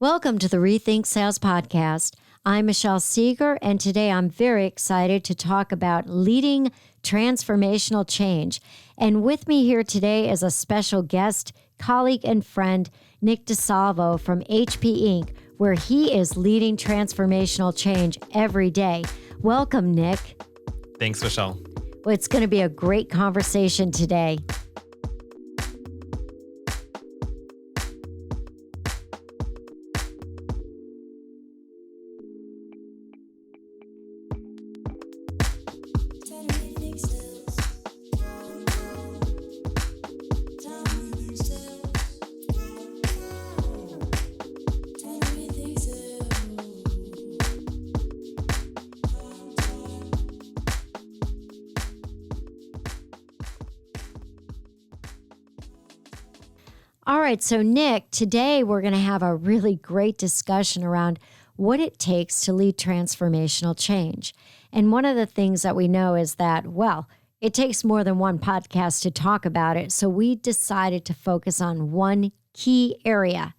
Welcome to the Rethink Sales Podcast. I'm Michelle Seeger, and today I'm very excited to talk about leading transformational change. And with me here today is a special guest, colleague, and friend, Nick DeSalvo from HP Inc., where he is leading transformational change every day. Welcome, Nick. Thanks, Michelle. Well, it's going to be a great conversation today. All right, so Nick, today we're going to have a really great discussion around what it takes to lead transformational change. And one of the things that we know is that, well, it takes more than one podcast to talk about it. So we decided to focus on one key area.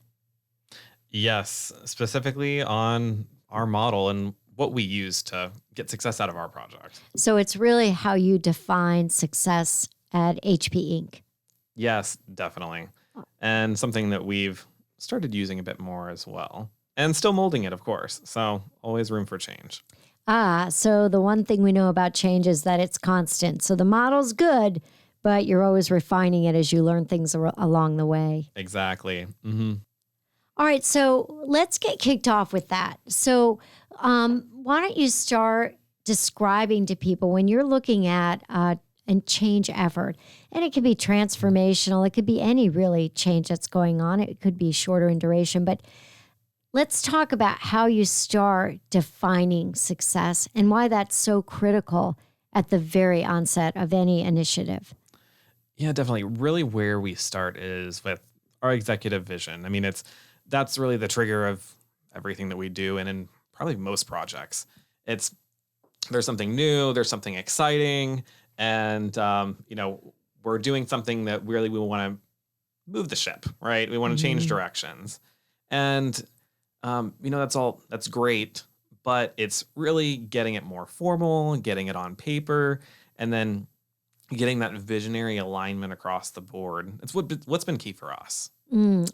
Yes, specifically on our model and what we use to get success out of our project. So it's really how you define success at HP Inc. Yes, definitely. And something that we've started using a bit more as well. And still molding it, of course. So always room for change. So the one thing we know about change is that it's constant. So the model's good, but you're always refining it as you learn things along the way. Exactly. Mm-hmm. All right, so let's get kicked off with that. So why don't you start describing to people when you're looking at and change effort. And it could be transformational. It could be any really change that's going on. It could be shorter in duration. But let's talk about how you start defining success and why that's so critical at the very onset of any initiative. Yeah, definitely. Really where we start is with our executive vision. I mean, that's really the trigger of everything that we do. And in probably most projects, there's something new, there's something exciting. And, we're doing something that really we want to move the ship, right? We want to change directions. And, that's great, but it's really getting it more formal, getting it on paper, and then getting that visionary alignment across the board. It's what's been key for us.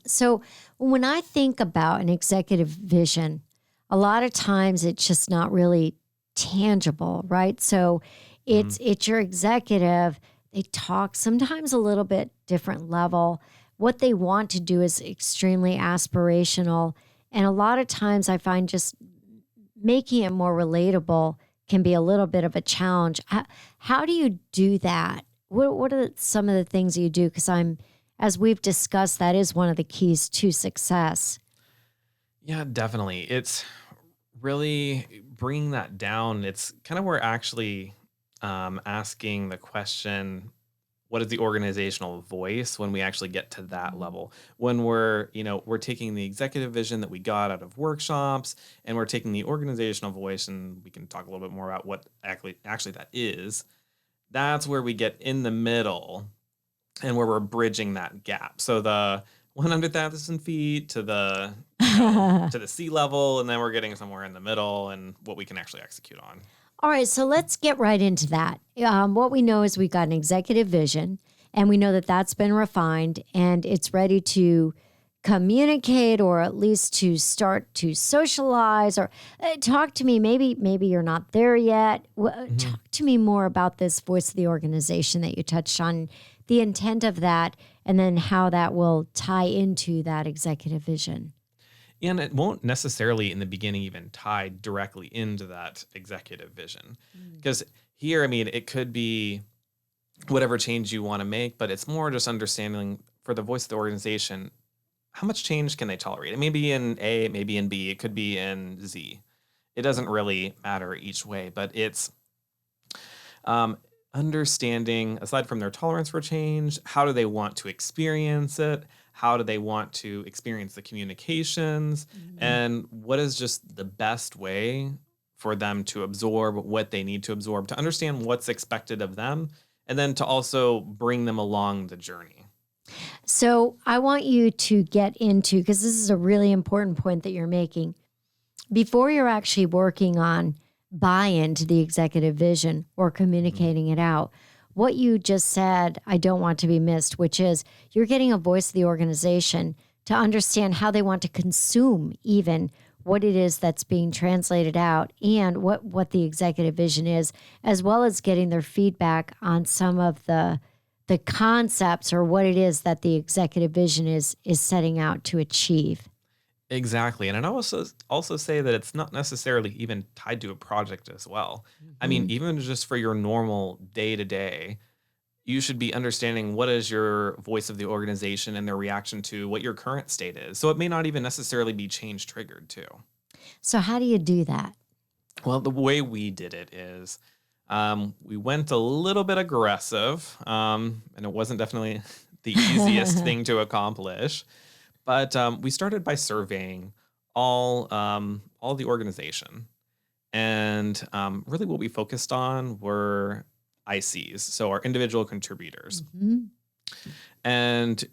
So when I think about an executive vision, a lot of times it's just not really tangible, right? So it's your executive. They talk sometimes a little bit different level. What they want to do is extremely aspirational. And a lot of times I find just making it more relatable can be a little bit of a challenge. How do you do that? What are some of the things you do? Because as we've discussed, that is one of the keys to success. Yeah, definitely. It's really bringing that down. It's kind of where actually asking the question, what is the organizational voice when we actually get to that level? When we're taking the executive vision that we got out of workshops and we're taking the organizational voice, and we can talk a little bit more about what actually that is. That's where we get in the middle and where we're bridging that gap. So the 100,000 feet to the to the sea level, and then we're getting somewhere in the middle and what we can actually execute on. All right, so let's get right into that. What we know is we've got an executive vision, and we know that that's been refined, and it's ready to communicate, or at least to start to socialize, or talk to me. Maybe you're not there yet. Talk to me more about this voice of the organization that you touched on, the intent of that, and then how that will tie into that executive vision. And it won't necessarily in the beginning even tie directly into that executive vision. Because here, I mean, it could be whatever change you want to make, but it's more just understanding for the voice of the organization, how much change can they tolerate? It may be in A, it may be in B, it could be in Z. It doesn't really matter each way, but it's understanding, aside from their tolerance for change, how do they want to experience it? How do they want to experience the communications? And what is just the best way for them to absorb what they need to absorb, to understand what's expected of them, and then to also bring them along the journey. So I want you to get into, because this is a really important point that you're making, before you're actually working on buy-in to the executive vision or communicating it out. What you just said, I don't want to be missed, which is you're getting a voice of the organization to understand how they want to consume even what it is that's being translated out and what the executive vision is, as well as getting their feedback on some of the concepts or what it is that the executive vision is setting out to achieve. Exactly. And I'd also say that it's not necessarily even tied to a project as well. I mean, Mhm. even just for your normal day to day, you should be understanding what is your voice of the organization and their reaction to what your current state is. So it may not even necessarily be change triggered too. So how do you do that? Well, the way we did it is we went a little bit aggressive, and it wasn't definitely the easiest thing to accomplish. But we started by surveying all the organization, and really what we focused on were ICs, so our individual contributors. Mhm. And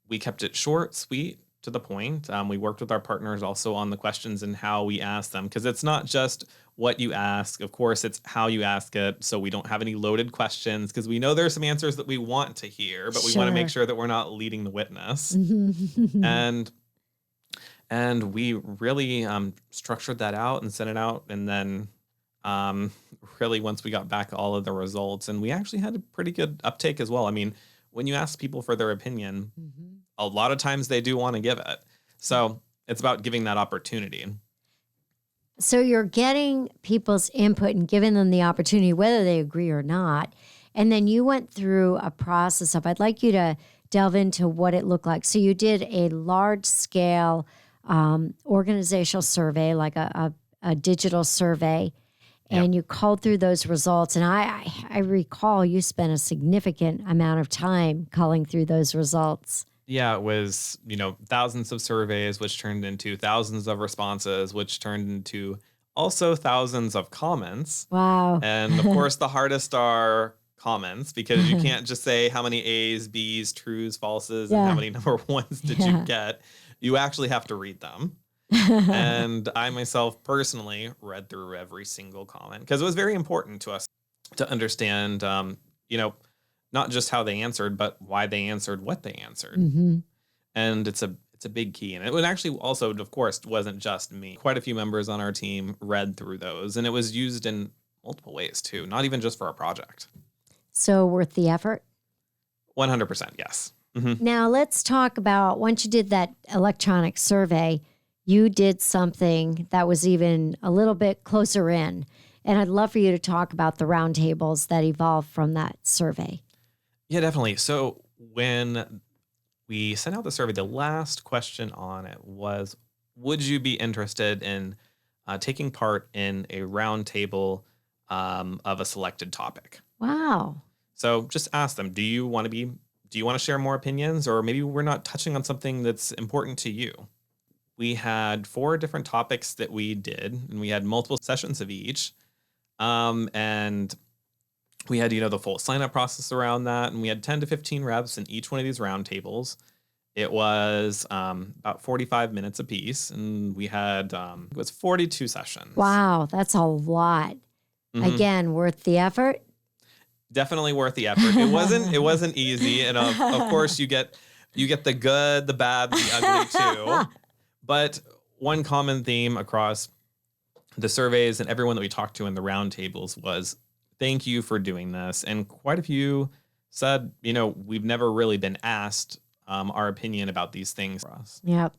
we kept it short, sweet, to the point. We worked with our partners also on the questions and how we ask them, because it's not just what you ask. Of course, it's how you ask it. So we don't have any loaded questions, because we know there are some answers that we want to hear, but we want to make Sure. sure that we're not leading the witness. Mhm. And we really structured that out and sent it out. And then um, really, once we got back all of the results, and we actually had a pretty good uptake as well. I mean, when you ask people for their opinion, Mhm. a lot of times they do want to give it. So it's about giving that opportunity. So you're getting people's input and giving them the opportunity, whether they agree or not. And then you went through a process of, I'd like you to delve into what it looked like. So you did a large scale organizational survey, like a digital survey, Yep. and you called through those results. And I recall you spent a significant amount of time culling through those results. Yeah, it was, thousands of surveys, which turned into thousands of responses, which turned into also thousands of comments. Wow. And of course, the hardest are comments, because you can't just say how many A's, B's, trues, falses, and how Yeah. many number ones did you Yeah. get. You actually have to read them. And I myself personally read through every single comment, because it was very important to us to understand, you know, not just how they answered, but why they answered what they answered. Hmm. And it's a big key. And it would actually also, of course, wasn't just me. Quite a few members on our team read through those, and it was used in multiple ways too, not even just for our project. So worth the effort. 100%, yes. Hmm. Now let's talk about, once you did that electronic survey, you did something that was even a little bit closer in. And I'd love for you to talk about the roundtables that evolved from that survey. Yeah, definitely. So when we sent out the survey, the last question on it was, would you be interested in taking part in a roundtable of a selected topic? Wow. So just ask them, do you want to share more opinions, or maybe we're not touching on something that's important to you? We had 4 different topics that we did, and we had multiple sessions of each. And we had, the full sign up process around that. And we had 10 to 15 reps in each one of these roundtables. It was about 45 minutes apiece. And we had, it was 42 sessions. Wow. That's a lot. Mhm. Again, worth the effort. Definitely worth the effort. It wasn't easy. And of course you get the good, the bad, the ugly too. But one common theme across the surveys and everyone that we talked to in the roundtables was, thank you for doing this. And quite a few said, we've never really been asked our opinion about these things for us. Yep.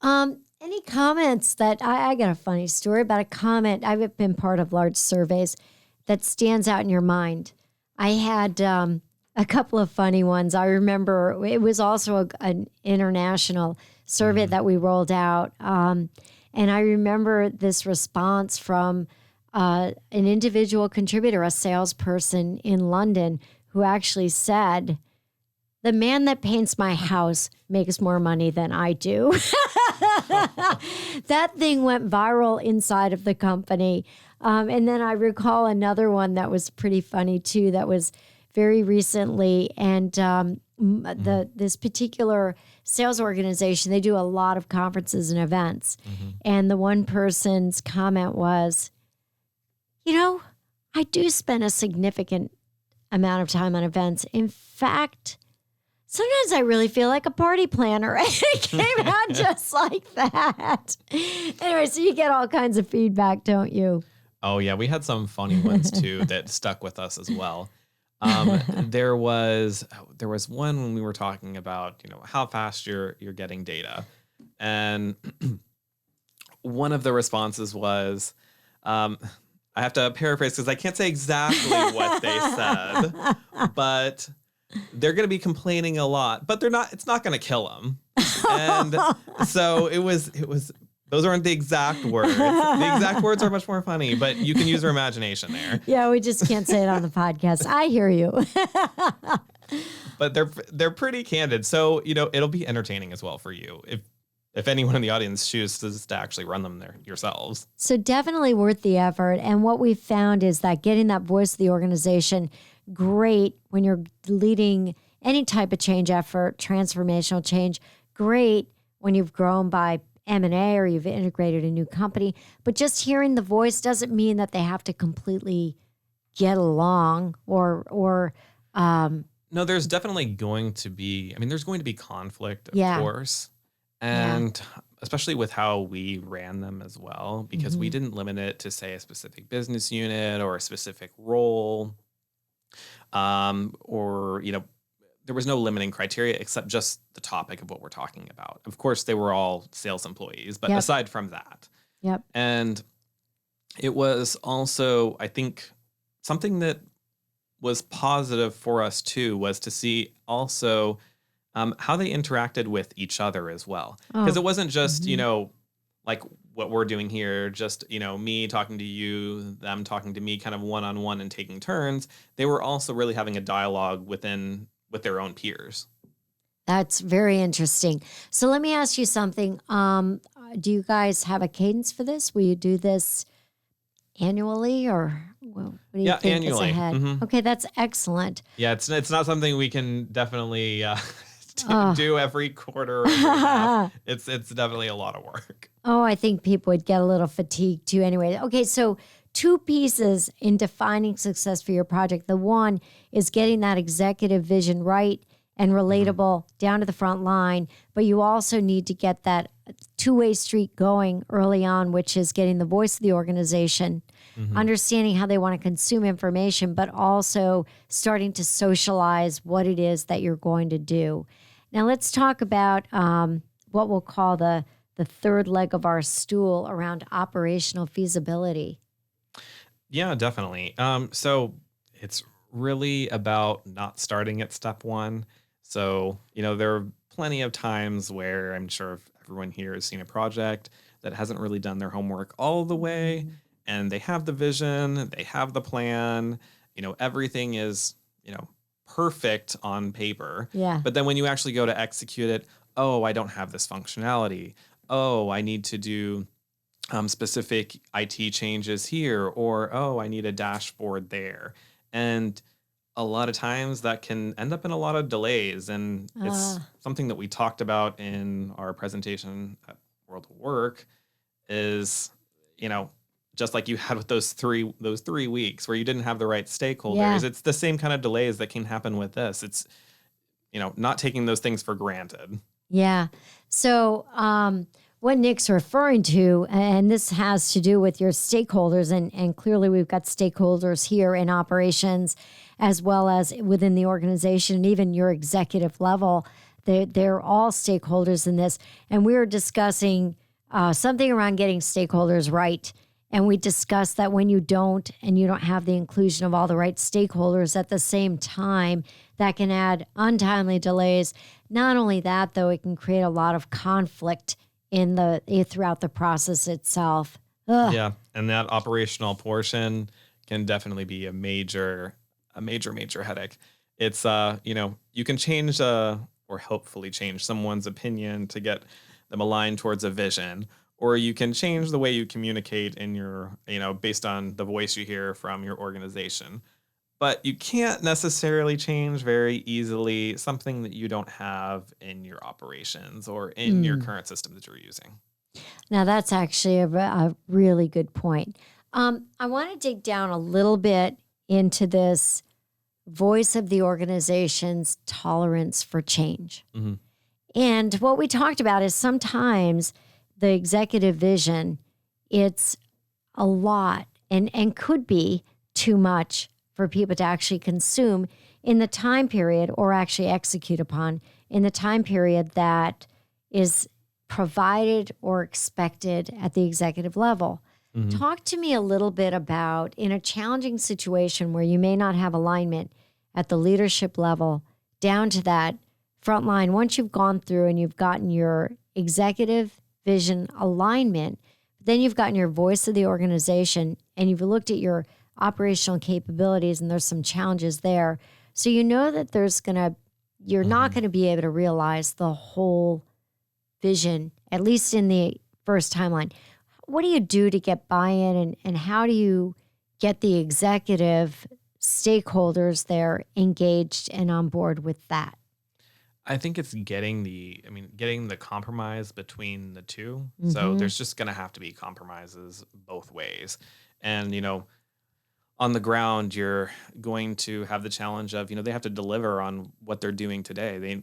Any comments that I got a funny story about a comment. I've been part of large surveys that stands out in your mind. I had a couple of funny ones. I remember it was also an international survey that we rolled out. And I remember this response from an individual contributor, a salesperson in London, who actually said, "The man that paints my house makes more money than I do." That thing went viral inside of the company. And then I recall another one that was pretty funny too, that was very recently. And this particular sales organization, they do a lot of conferences and events. And the one person's comment was, I do spend a significant amount of time on events. In fact, sometimes I really feel like a party planner. And it came out just like that. Anyway, so you get all kinds of feedback, don't you? Oh, yeah. We had some funny ones, too, that stuck with us as well. There was one when we were talking about, how fast you're getting data. And one of the responses was, I have to paraphrase because I can't say exactly what they said, but they're going to be complaining a lot, but it's not going to kill them. And so it was, those aren't the exact words. The exact words are much more funny, but you can use your imagination there. Yeah, we just can't say it on the podcast. I hear you. But they're pretty candid. So, it'll be entertaining as well for you if anyone in the audience chooses to actually run them there yourselves. So definitely worth the effort. And what we've found is that getting that voice of the organization, great when you're leading any type of change effort, transformational change, great when you've grown by M&A or you've integrated a new company. But just hearing the voice doesn't mean that they have to completely get along or No, there's definitely going to be, there's going to be conflict, of course. And especially with how we ran them as well, because we didn't limit it to, say, a specific business unit or a specific role, or, there was no limiting criteria except just the topic of what we're talking about. Of course, they were all sales employees, but aside from that. And it was also, I think, something that was positive for us too, was to see also how they interacted with each other as well. Because it wasn't just, like what we're doing here, just, me talking to you, them talking to me kind of one-on-one and taking turns. They were also really having a dialogue with their own peers. That's very interesting. So let me ask you something. Do you guys have a cadence for this? Will you do this annually or what do you think annually. is ahead? Okay, that's excellent. Yeah, it's not something we can definitely do every quarter or every half. It's definitely a lot of work. Oh, I think people would get a little fatigued too anyway. Okay, so 2 pieces in defining success for your project. The one is getting that executive vision right and relatable down to the front line, but you also need to get that 2-way street going early on, which is getting the voice of the organization, understanding how they want to consume information, but also starting to socialize what it is that you're going to do. Now let's talk about what we'll call the third leg of our stool around operational feasibility. Yeah, definitely. So it's really about not starting at step 1. So, there are plenty of times where I'm sure everyone here has seen a project that hasn't really done their homework all the way, and they have the vision, they have the plan, everything is, perfect on paper. Yeah. But then when you actually go to execute it, oh, I don't have this functionality. Oh, I need to do specific IT changes here, or, oh, I need a dashboard there. And a lot of times that can end up in a lot of delays. And it's something that we talked about in our presentation at World of Work is, just like you had with those 3 weeks where you didn't have the right stakeholders. Yeah. It's the same kind of delays that can happen with this. It's, not taking those things for granted. Yeah. So what Nick's referring to, and this has to do with your stakeholders, and clearly we've got stakeholders here in operations as well as within the organization and even your executive level. They're all stakeholders in this. And we were discussing something around getting stakeholders right. And we discussed that when you don't have the inclusion of all the right stakeholders at the same time, that can add untimely delays. Not only that, though, it can create a lot of conflict throughout the process itself. Ugh. Yeah, and that operational portion can definitely be a major headache. It's you can change or hopefully change someone's opinion to get them aligned towards a vision, or you can change the way you communicate in your based on the voice you hear from your organization. but you can't necessarily change very easily something that you don't have in your operations or in your Mm. current system that you're using. Now, that's actually a really good point. I want to dig down a little bit into this voice of the organization's tolerance for change. Hmm. And what we talked about is sometimes the executive vision, it's a lot and could be too much for people to actually consume in the time period or actually execute upon in the time period that is provided or expected at the executive level. Hmm. Talk to me a little bit about in a challenging situation where you may not have alignment at the leadership level down to that front line. Once you've gone through and you've gotten your executive vision alignment, then you've gotten your voice of the organization and you've looked at your operational capabilities and there's some challenges there. So you know that you're not Hmm. going to be able to realize the whole vision, at least in the first timeline. What do you do to get buy-in and how do you get the executive stakeholders there engaged and on board with that? I think it's getting the compromise between the two. So Mm-hmm. there's just going to have to be compromises both ways. And, on the ground, you're going to have the challenge of, they have to deliver on what they're doing today.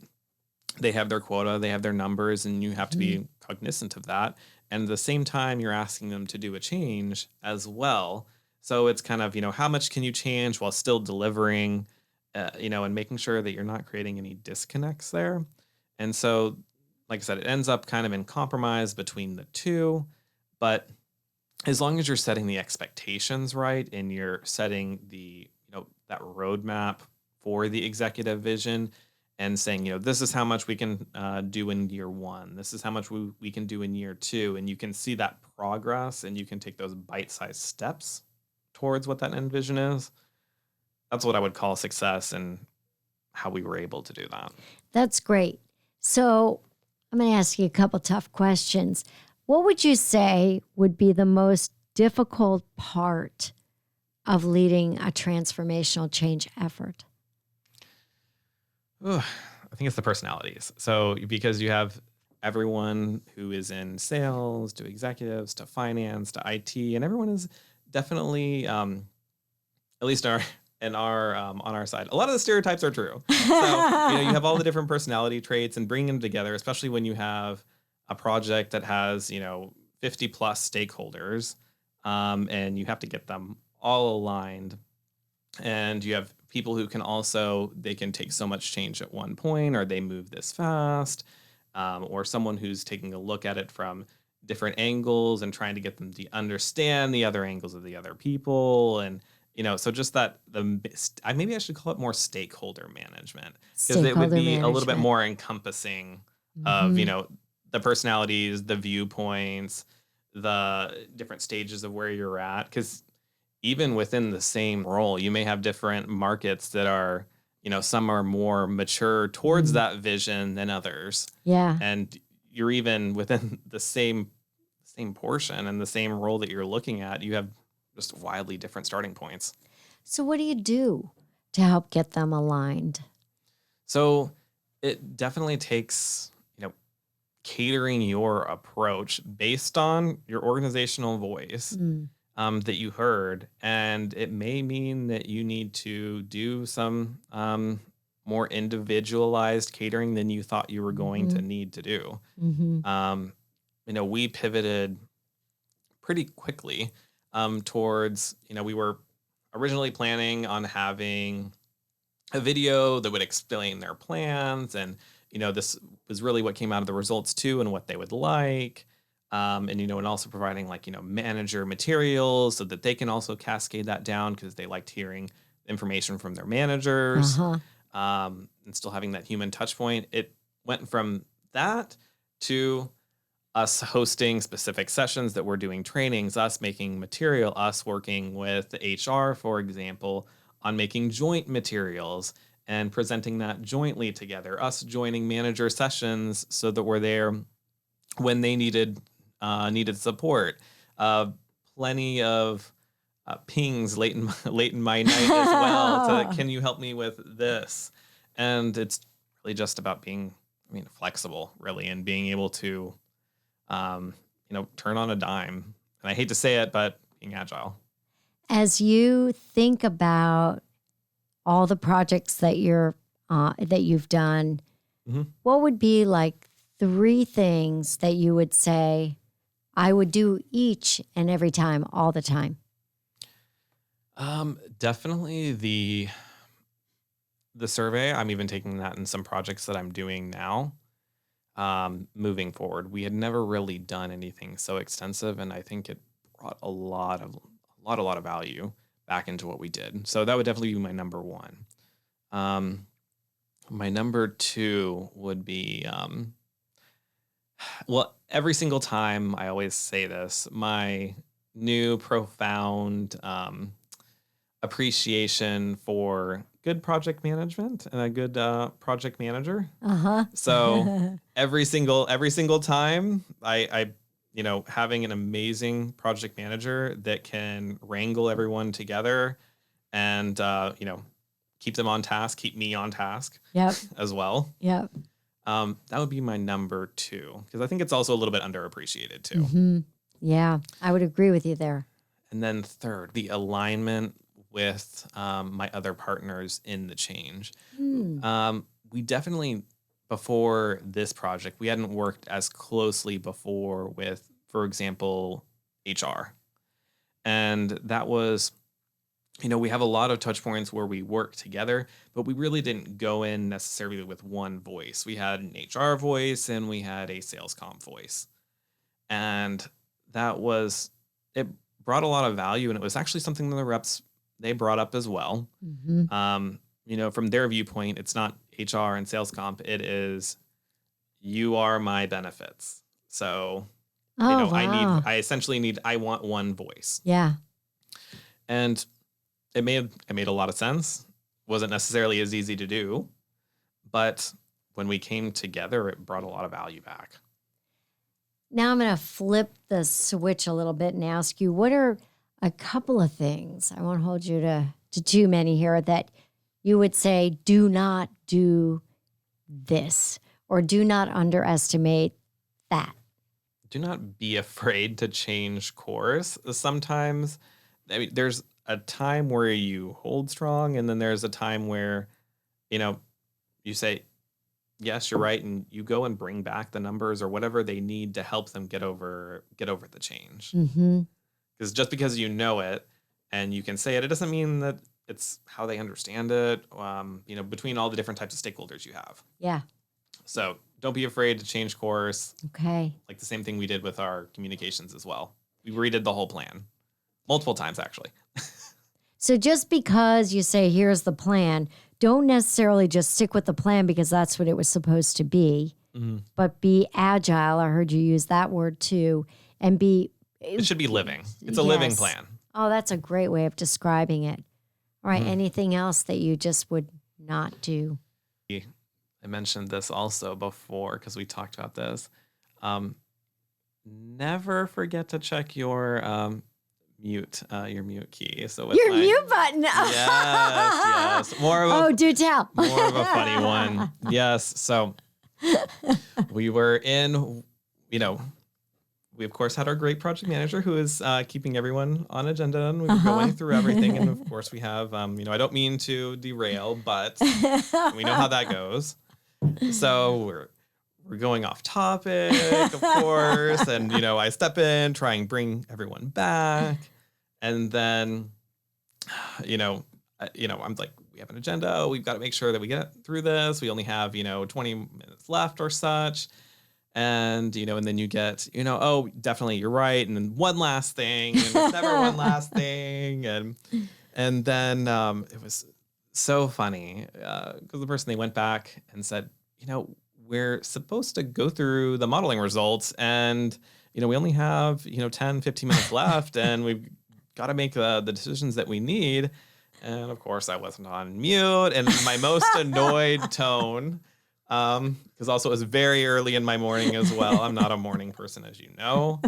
They have their quota, they have their numbers, and you have to Mm-hmm. be cognizant of that. And at the same time, you're asking them to do a change as well. So it's kind of, how much can you change while still delivering, and making sure that you're not creating any disconnects there. And so, like I said, it ends up kind of in compromise between the two. But as long as you're setting the expectations right and you're setting that roadmap for the executive vision and saying, this is how much we can do in year one, this is how much we can do in year two, and you can see that progress and you can take those bite-sized steps towards what that end vision is. That's what I would call success and how we were able to do that. That's great. So I'm going to ask you a couple tough questions. What would you say would be the most difficult part of leading a transformational change effort? Ugh, I think it's the personalities. So because you have everyone who is in sales to executives to finance to IT, and everyone is definitely, at least on our side, a lot of the stereotypes are true. So you have all the different personality traits and bringing them together, especially when you have a project that has 50 plus stakeholders, and you have to get them all aligned, and you have people who can also they can take so much change at one point, or they move this fast, or someone who's taking a look at it from different angles and trying to get them to understand the other angles of the other people. And so just that maybe I should call it more stakeholder management, because it would Stakeholder be a little bit management. more encompassing of Hmm. the personalities, the viewpoints, the different stages of where you're at. Because even within the same role, you may have different markets that are, some are more mature towards Mm. that vision than others. Yeah. And you're even within the same portion and the same role that you're looking at, you have just wildly different starting points. So what do you do to help get them aligned? So it definitely takes, catering your approach based on your organizational voice, Mm. that you heard. And it may mean that you need to do some more individualized catering than you thought you were going Hmm. to need to do. Hmm. Um, we pivoted pretty quickly towards, we were originally planning on having a video that would explain their plans. And, this was really what came out of the results too and what they would like. And also providing like, manager materials so that they can also cascade that down because they liked hearing information from their managers, Uh-huh. and still having that human touch point. It went from that to us hosting specific sessions that we're doing trainings, us making material, us working with HR, for example, on making joint materials and presenting that jointly together, us joining manager sessions so that we're there when they needed support. Uh, Plenty of pings late in late in my night as well. To, can you help me with this? And it's really just about being, flexible, really, and being able to, turn on a dime. And I hate to say it, but being agile. As you think about all the projects that you've done, what would be like 3 things that you would say I would do each and every time, all the time? Definitely the survey. I'm even taking that in some projects that I'm doing now. Moving forward, we had never really done anything so extensive, and I think it brought a lot of value back into what we did. So that would definitely be my number 1. My number 2 would be, well, every single time I always say this, my new profound appreciation for good project management and a good project manager. So every single time I having an amazing project manager that can wrangle everyone together and keep them on task, keep me on task. Yep. As well. Yep. That would be my number 2, because I think it's also a little bit underappreciated too. Yeah, I would agree with you there. And then third, the alignment with my other partners in the change. We definitely, before this project, we hadn't worked as closely before with, for example, HR. And that was, we have a lot of touch points where we work together, but we really didn't go in necessarily with one voice. We had an HR voice and we had a sales comp voice. And it brought a lot of value, and it was actually something that the reps, they brought up as well. From their viewpoint, it's not HR and sales comp. It is, you are my benefits. So, wow. I want one voice. Yeah. And it made a lot of sense. Wasn't necessarily as easy to do, but when we came together, it brought a lot of value back. Now I'm going to flip the switch a little bit and ask you, what are a couple of things, I won't hold you to too many here, that you would say, do not do this, or do not underestimate that? Do not be afraid to change course. Sometimes, there's a time where you hold strong, and then there's a time where, you say, yes, you're right, and you go and bring back the numbers or whatever they need to help them get over the change. Because just because you know it and you can say it, it doesn't mean that it's how they understand it. Between all the different types of stakeholders you have. Yeah. So don't be afraid to change course. Okay. Like the same thing we did with our communications as well. We redid the whole plan multiple times, actually. So just because you say, here's the plan, don't necessarily just stick with the plan because that's what it was supposed to be, but be agile. I heard you use that word too. And it should be living. It's a living plan. Oh, that's a great way of describing it. All right. Anything else that you just would not do? I mentioned this also before because we talked about this. Never forget to check your mute key. So with your mute button. Yes. Do tell. More of a funny one. Yes. So we were in, we of course had our great project manager who is keeping everyone on agenda, and we were going through everything. And of course we have, I don't mean to derail, but we know how that goes. So we're going off topic, of course. And, I step in, try and bring everyone back. And then, I'm like, we have an agenda. We've got to make sure that we get through this. We only have, 20 minutes left or such. And, and then you get, oh, definitely, you're right. And then one last thing, and it's never one last thing. And then it was so funny because the person, they went back and said, we're supposed to go through the modeling results, and, we only have, 10, 15 minutes left, and we've got to make the decisions that we need. And of course I wasn't on mute, and my most annoyed tone, because also it was very early in my morning as well. I'm not a morning person, as you know.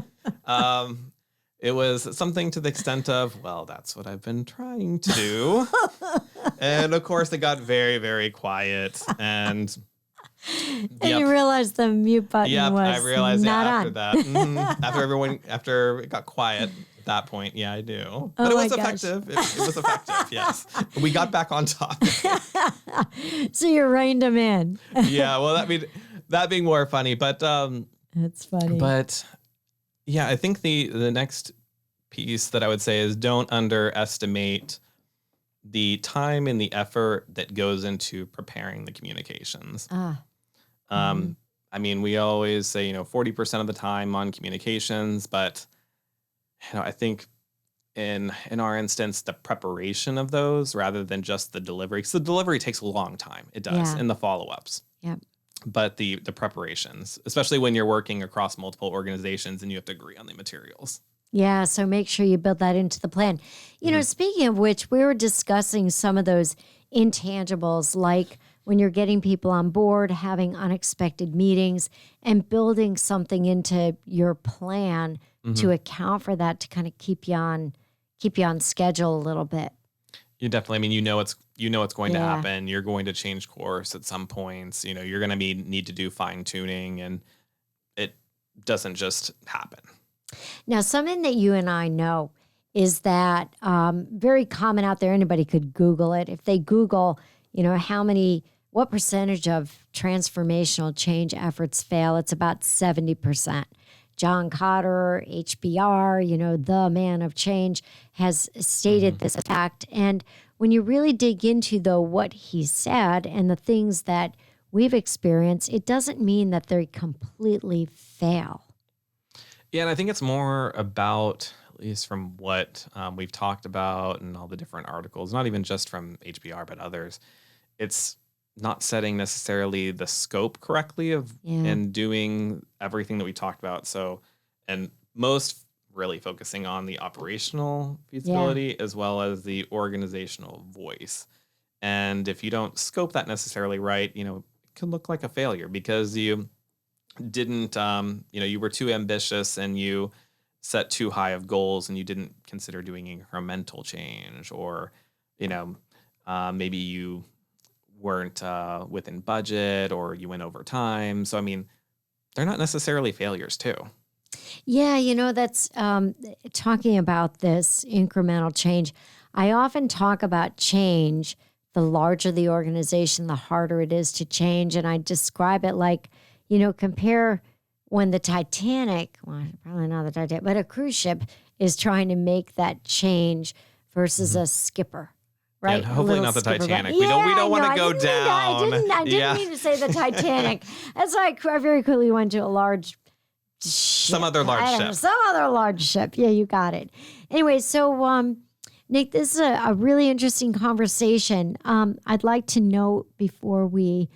It was something to the extent of, well, that's what I've been trying to do. And of course, it got very, very quiet. And And you realized the mute button I was realized not after on. that. After it got quiet at that point, yeah, I do. But it my was gosh. effective. It was effective, yes. We got back on topic. So you reined him in. Yeah, well, that being more funny. But That's funny. But yeah, I think the next piece that I would say is don't underestimate the time and the effort that goes into preparing the communications. I mean, we always say, 40% of the time on communications, but I think in our instance, the preparation of those rather than just the delivery, because the delivery takes a long time. It does, Yeah. and the follow-ups. Yep. But the preparations, especially when you're working across multiple organizations and you have to agree on the materials. Yeah, so make sure you build that into the plan. Speaking of which, we were discussing some of those intangibles, like when you're getting people on board, having unexpected meetings, and building something into your plan to account for that, to kind of keep you on schedule a little bit. You definitely, I mean, it's going to happen. You're going to change course at some points. You're going to need to do fine tuning, and it doesn't just happen. Now, something that you and I know is that very common out there. Anybody could Google it. If they Google, what percentage of transformational change efforts fail? It's about 70%. John Cotter, HBR, the man of change, has stated this fact. And when you really dig into, though, what he said and the things that we've experienced, it doesn't mean that they completely fail. Yeah, and I think it's more about, at least from what we've talked about and all the different articles, not even just from HBR, but others, it's not setting necessarily the scope correctly and doing everything that we talked about. So, and most really focusing on the operational feasibility as well as the organizational voice. And if you don't scope that necessarily right, it can look like a failure because you didn't, you were too ambitious and you set too high of goals and you didn't consider doing incremental change, or, maybe you weren't within budget, or you went over time. So, I mean, they're not necessarily failures too. Yeah, that's talking about this incremental change. I often talk about change. The larger the organization, the harder it is to change. And I describe it like, compare when the Titanic, well, probably not the Titanic, but a cruise ship is trying to make that change versus a skipper. Right? Yeah, hopefully not the Titanic. Boat. We don't want to go down. I didn't mean to say the Titanic. That's why I very quickly went to a large ship. Some other large ship. Yeah, you got it. Anyway, so Nick, this is a really interesting conversation. I'd like to know before we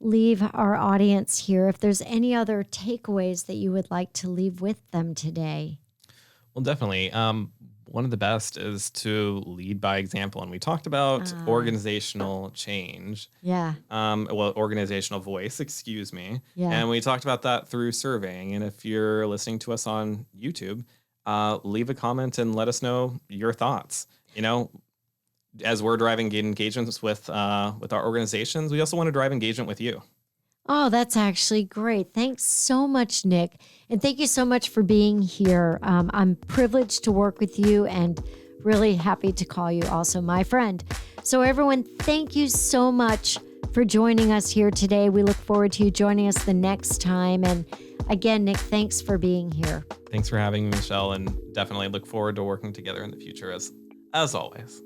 leave our audience here, if there's any other takeaways that you would like to leave with them today. Well, definitely. One of the best is to lead by example. And we talked about organizational change. Yeah. Organizational voice, excuse me. Yeah. And we talked about that through surveying. And if you're listening to us on YouTube, leave a comment and let us know your thoughts. As we're driving engagements with our organizations, we also want to drive engagement with you. Oh, that's actually great. Thanks so much, Nick. And thank you so much for being here. I'm privileged to work with you and really happy to call you also my friend. So everyone, thank you so much for joining us here today. We look forward to you joining us the next time. And again, Nick, thanks for being here. Thanks for having me, Michelle, and definitely look forward to working together in the future as always.